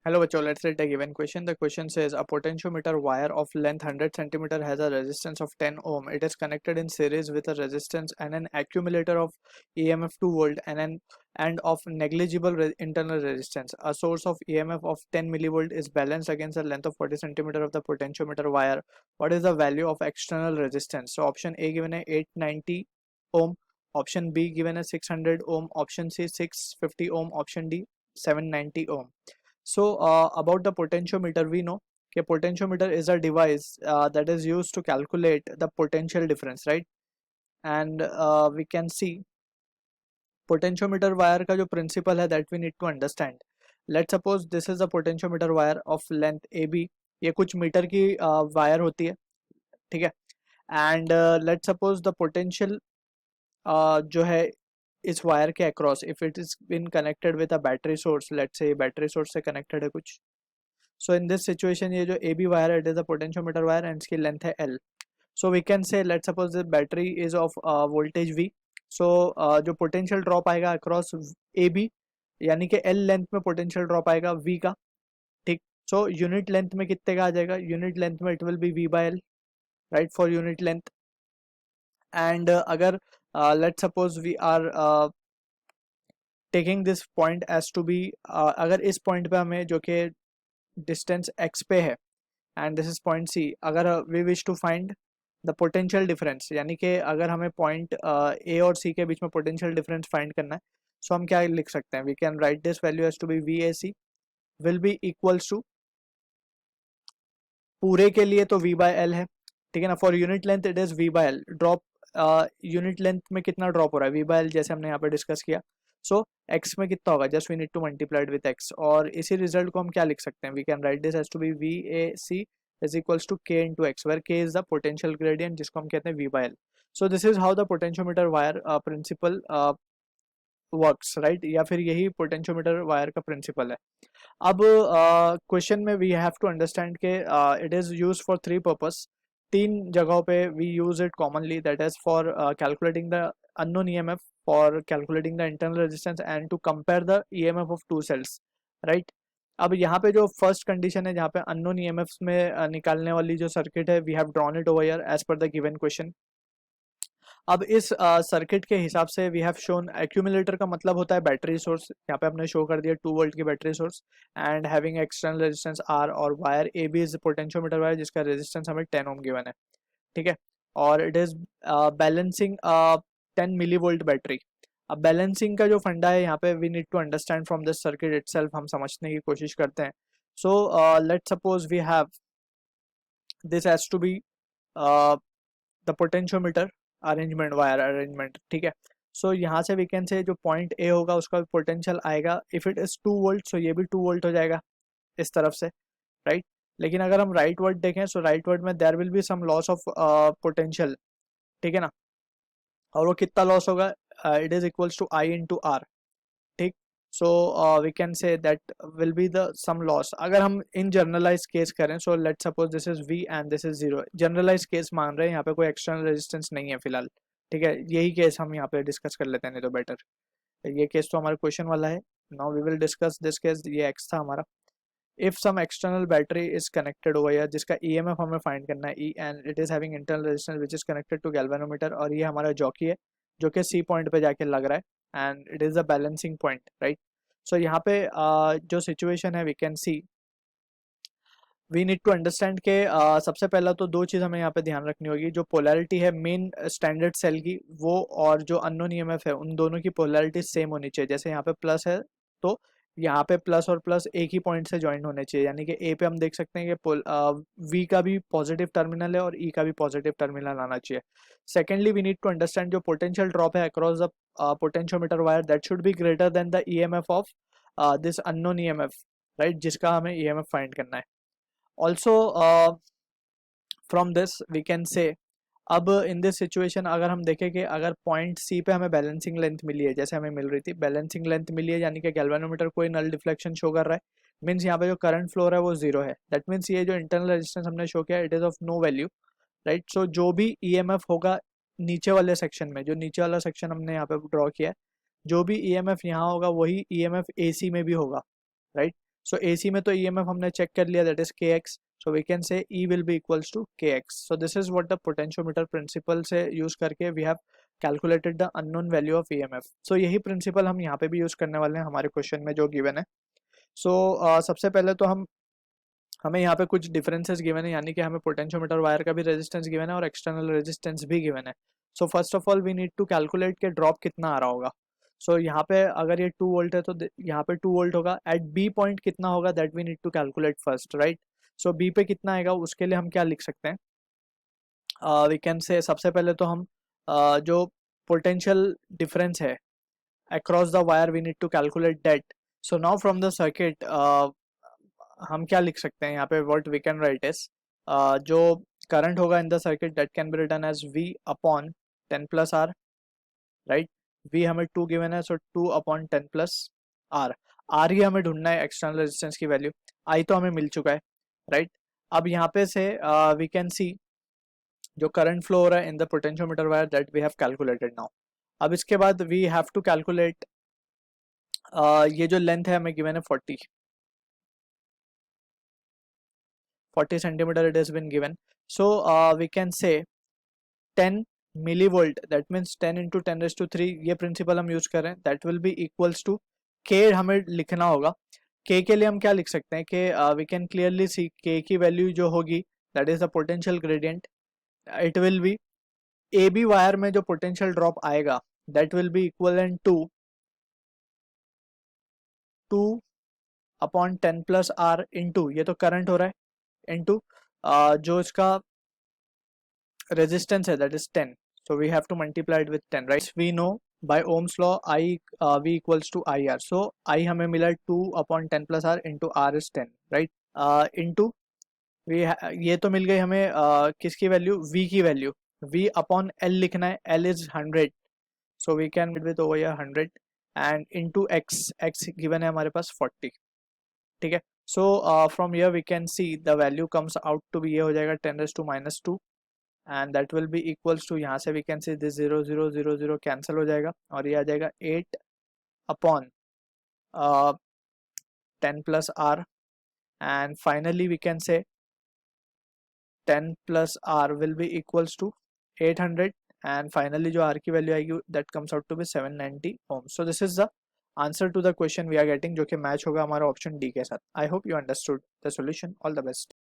Hello, bachcho. Let's read the given question. The question says a potentiometer wire of length 100 centimeter has a resistance of 10 ohm. It is connected in series with a resistance and an accumulator of EMF 2 volt and of negligible internal resistance. A source of EMF of 10 millivolt is balanced against a length of 40 centimeter of the potentiometer wire. What is the value of external resistance? So option A given है 890 ohm, option B given है 600 ohm, option C 650 ohm, option D 790 ohm. So about the potentiometer, we know that potentiometer is a device that is used to calculate the potential difference, right? And we can see potentiometer wire का जो principle है that we need to understand. Let's suppose this is a potentiometer wire of length AB. ये कुछ metre की wire होती है, ठीक है? And let's suppose the potential जो है इस वायर के across if it is been connected with a battery source, let's say battery source से कनेक्टेड है कुछ. सो इन दिस सिचुएशन ये जो ए बी वायर है it is a potentiometer wire and इसकी लेंथ है L. So we can say let's suppose the battery is of voltage V. So जो potential drop आएगा across A B यानी कि L length में potential drop आएगा we का, ठीक. सो यूनिट लेंथ में कितने का आ जाएगा? यूनिट लेंथ में it will be V by L, right, for unit length. And अगर let's suppose we are taking this point as to be, अगर इस पॉइंट पे हमें जो कि डिस्टेंस x पे है and this is point c, अगर we wish to find the potential difference यानी कि अगर हमें पॉइंट a और c के बीच में पोटेंशियल डिफरेंस फाइंड करना है, सो हम क्या लिख सकते हैं? We can write this value as to be V A C will be equals to, पूरे के लिए तो v बाय एल है, ठीक है ना. For unit length it is v by L. Drop unit length में कितना ड्रॉप हो रहा है? v बाय एल, जैसे हमने यहाँ पे डिस्कस किया. सो x में कितना होगा? Just we need to multiplied with x. और इसी रिजल्ट को हम क्या लिख सकते हैं? We can write this as to be V A C is equals to k into x, where k is the potential gradient जिसको हम कहते हैं v by L. So this is how the potentiometer wire principle works, right, या फिर यही potentiometer wire का principal है. अब क्वेश्चन में वी हैव टू अंडरस्टैंड के it is use for three purpose. तीन जगहों पे we use it commonly, that is for calculating the unknown EMF, for calculating the internal resistance and to compare the EMF of two cells, right. अब यहाँ पे जो first condition है जहाँ पे अननोन ईएमएफ में निकालने वाली जो सर्किट है, we have drawn it over here as per the given question. अब इस सर्किट के हिसाब से वी हैव शोन एक्यूमुलेटर का मतलब होता है बैटरी सोर्स. यहाँ पे हमने शो कर दिया 2 वोल्ट की battery source and having external resistance R, और wire A B is potentiometer wire जिसका रेजिस्टेंस हमें 10 ओम गिवन है, ठीक है. और it is balancing 10 milli volt battery. अब बैलेंसिंग का जो फंडा है यहाँ पे we need to understand from this circuit itself, हम समझने की कोशिश करते हैं. So let's suppose we have this has to be the potentiometer arrangement, wire arrangement, ठीक है. सो यहाँ से वी कैन से जो पॉइंट ए होगा उसका पोटेंशियल आएगा, if it is 2 volt so ये भी 2 वोल्ट हो जाएगा इस तरफ से, राइट. लेकिन अगर हम राइट वर्ड देखें सो राइट वर्ड में there will be some loss of potential, ठीक है ना. और वो कितना लॉस होगा? It is equals to I into R, ठीक. So we can say that will be the some loss. अगर हम इन जनरलाइज केस करें, so let's suppose this is V and this is zero. Generalize case मान रहे हैं, यहाँ पे कोई एक्सटर्नल रेजिस्टेंस नहीं है फिलहाल, ठीक है. यही केस हम यहाँ पे डिस्कस कर लेते हैं, नहीं तो बेटर. ये केस तो हमारे क्वेश्चन वाला है. Now we will discuss this case. ये एक्स था हमारा. If some external battery is connected over here जिसका ईएमएफ हमें फाइंड करना है E, and it is having internal resistance which is connected to galvanometer, और ये हमारा जॉकी है जो कि सी पॉइंट पे जाके लग रहा है and it is a balancing point, right. So यहाँ पे जो सिचुएशन है we can see, we need to understand के सबसे पहला तो दो चीज़ हमें यहाँ पे ध्यान रखनी होगी. जो पोलैरिटी है मेन स्टैंडर्ड सेल की, वो और जो अननोन ईएमएफ है उन दोनों की पोलैरिटी सेम होनी चाहिए. जैसे यहाँ पे प्लस है तो यहाँ पे प्लस और प्लस एक ही पॉइंट से ज्वाइन होने चाहिए, यानी कि ए पे हम देख सकते हैं कि वी का भी पॉजिटिव टर्मिनल है और ई का भी पॉजिटिव टर्मिनल आना चाहिए. Secondly we need to understand जो पोटेंशियल ड्रॉप है across the potentiometer wire that should be greater than the EMF of this unknown EMF, right, जिसका हमें ईएमएफ फाइंड करना है. Also from this we can say, अब इन this situation अगर हम देखें कि अगर पॉइंट सी पे हमें बैलेंसिंग लेंथ मिली है, जैसे हमें मिल रही थी बैलेंसिंग लेंथ मिली है, यानी कि गैल्वेनोमीटर कोई नल डिफ्लेक्शन शो कर रहा है, मीन्स यहाँ पे जो करंट फ्लो है वो जीरो है. दैट मीन्स ये जो इंटरनल रेजिस्टेंस हमने शो किया it is of no value, right. So जो भी ईएमएफ होगा नीचे वाले सेक्शन में, जो नीचे वाला सेक्शन हमने यहाँ पे ड्रॉ किया है, जो भी ईएमएफ यहाँ होगा वही ईएमएफ एसी में भी होगा, राइट. सो AC में तो EMF हमने चेक कर लिया, that is KX, so we can say E will be equals to KX. So this is what the potentiometer principle से use करके we have calculated the unknown value of EMF. So यही principle हम यहाँ पे भी use करने वाले हैं हमारे क्वेश्चन में जो given है. So सबसे पहले तो हमें यहाँ पे कुछ डिफरेंसेस गिवन है, यानी कि हमें पोटेंशियोमीटर वायर का भी रेजिस्टेंस गिवन है और एक्सटर्नल रेजिस्टेंस भी गिवन है. So first of all we need to calculate के ड्रॉप कितना आ रहा होगा. सो यहाँ पे अगर ये 2 वोल्ट है तो यहाँ पे 2 वोल्ट होगा. एट बी पॉइंट कितना होगा that we need to calculate first, right. So B पे कितना आएगा उसके लिए हम क्या लिख सकते हैं, वी कैन से सबसे पहले तो हम जो पोटेंशियल डिफरेंस है across the wire we need to calculate that. So now from the circuit हम क्या लिख सकते हैं यहाँ पे, what we can write is जो करंट होगा in the circuit that can be written as V upon 10 plus R, right. V हमें 2 गिवन है, so 2 upon 10 plus R. R ही हमें ढूंढना है एक्सटर्नल रेजिस्टेंस की वैल्यू. I तो हमें मिल चुका है, राइट. अब यहाँ पे से वी कैन सी जो करंट फ्लो हो रहा है in the potentiometer wire that we have calculated now. अब इसके बाद वी हैव टू कैलकुलेट ये जो लेंथ है हमें गिवन है 40 centimeter it has been given. So we can say 10 millivolt, that means 10 into 10 raised to 3, ये प्रिंसिपल हम यूज कर रहे हैं, that will be equals to K हमें लिखना होगा. K के लिए हम क्या लिख सकते हैं कि we can clearly see K की वैल्यू जो होगी that is the potential gradient, it will be AB wire में जो potential drop आएगा that will be equivalent to 2 upon 10 plus R into, ये तो करंट हो रहा है, इंटू जो इसका रेजिस्टेंस है that is 10. So we have to multiply it with 10, right. We know by Ohm's law I V equals to IR. So I हमें मिला 2 upon 10 plus R into R is 10, right. Into ये तो मिल गई हमें किसकी value, V की value. V upon L लिखना है, L is 100, so we can with over here 100 and into X given है हमारे पास 40, ठीक है. So from here we can see the value comes out to be, ये हो जाएगा 10 raised to -2 and that will be equals to, यहाँ से we can see this 0 0 0 0 cancel हो जाएगा और ये आ जाएगा 8 upon 10 plus R and finally we can say 10 plus R will be equals to 800 and finally जो R की वैल्यू आएगी that comes out to be 790 ohm. So this is the answer to the question we are getting, जो कि match होगा हमारा option D के साथ. I hope you understood the solution. All the best.